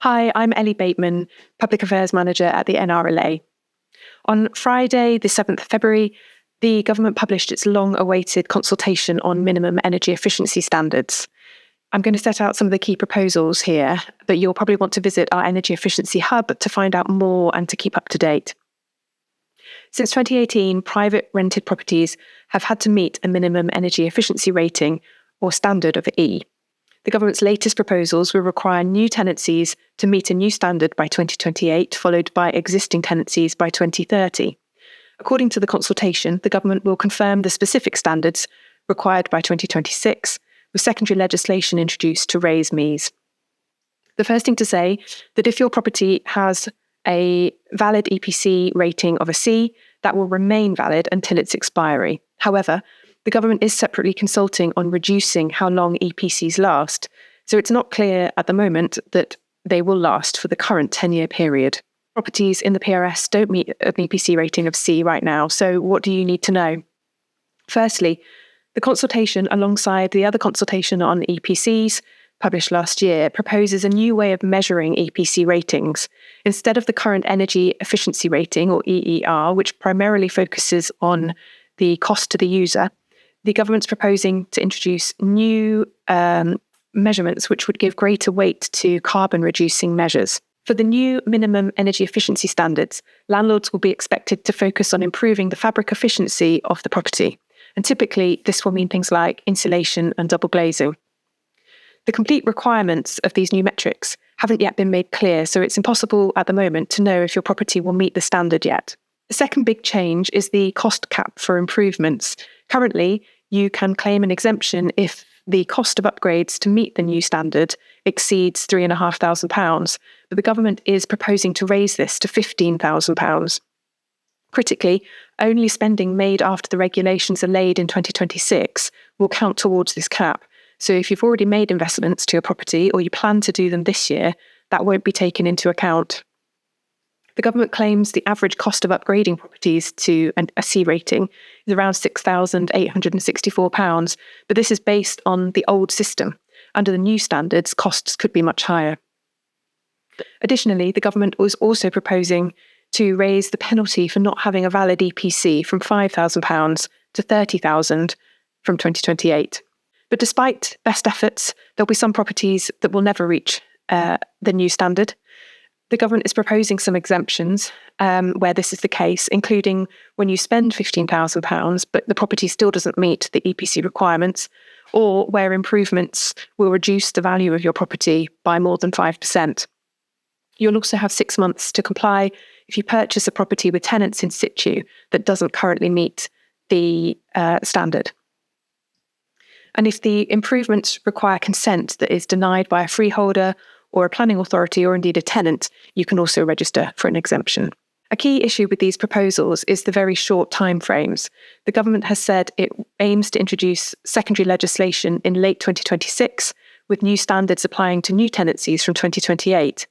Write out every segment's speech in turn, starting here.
Hi, I'm Ellie Bateman, Public Affairs Manager at the NRLA. On Friday, the 7th of February, the government published its long-awaited consultation on minimum energy efficiency standards. I'm going to set out some of the key proposals here, but you'll probably want to visit our Energy Efficiency Hub to find out more and to keep up to date. Since 2018, private rented properties have had to meet a minimum energy efficiency rating or standard of E. The government's latest proposals will require new tenancies to meet a new standard by 2028, followed by existing tenancies by 2030. According to the consultation, the government will confirm the specific standards required by 2026, with secondary legislation introduced to raise MEEs. The first thing to say that if your property has a valid EPC rating of a C, that will remain valid until its expiry. However, the government is separately consulting on reducing how long EPCs last, so it's not clear at the moment that they will last for the current 10-year period. Properties in the PRS don't meet an EPC rating of C right now, so what do you need to know? Firstly, the consultation, alongside the other consultation on EPCs, published last year, proposes a new way of measuring EPC ratings. Instead of the current energy efficiency rating, or EER, which primarily focuses on the cost to the user, the government's proposing to introduce new measurements which would give greater weight to carbon-reducing measures. For the new minimum energy efficiency standards, landlords will be expected to focus on improving the fabric efficiency of the property, and typically this will mean things like insulation and double glazing. The complete requirements of these new metrics haven't yet been made clear, so it's impossible at the moment to know if your property will meet the standard yet. The second big change is the cost cap for improvements. Currently, you can claim an exemption if the cost of upgrades to meet the new standard exceeds £3,500, but the government is proposing to raise this to £15,000. Critically, only spending made after the regulations are laid in 2026 will count towards this cap. So if you've already made investments to your property or you plan to do them this year, that won't be taken into account. The government claims the average cost of upgrading properties to a C rating is around £6,864, but this is based on the old system. Under the new standards, costs could be much higher. Additionally, the government was also proposing to raise the penalty for not having a valid EPC from £5,000 to £30,000 from 2028. But despite best efforts, there'll be some properties that will never reach the new standard. The government is proposing some exemptions where this is the case, including when you spend £15,000, but the property still doesn't meet the EPC requirements, or where improvements will reduce the value of your property by more than 5%. You'll also have 6 months to comply if you purchase a property with tenants in situ that doesn't currently meet the standard. And if the improvements require consent that is denied by a freeholder or a planning authority or indeed a tenant, you can also register for an exemption. A key issue with these proposals is the very short timeframes. The government has said it aims to introduce secondary legislation in late 2026, with new standards applying to new tenancies from 2028.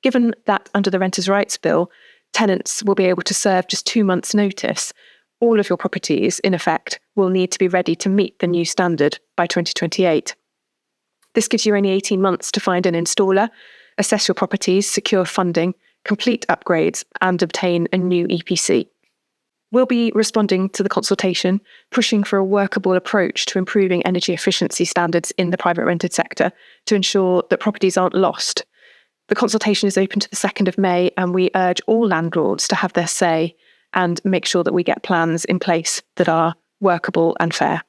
Given that under the Renters' Rights Bill, tenants will be able to serve just 2 months' notice, all of your properties, in effect, will need to be ready to meet the new standard by 2028. This gives you only 18 months to find an installer, assess your properties, secure funding, complete upgrades, and obtain a new EPC. We'll be responding to the consultation, pushing for a workable approach to improving energy efficiency standards in the private rented sector to ensure that properties aren't lost. The consultation is open to the 2nd of May, and we urge all landlords to have their say and make sure that we get plans in place that are workable and fair.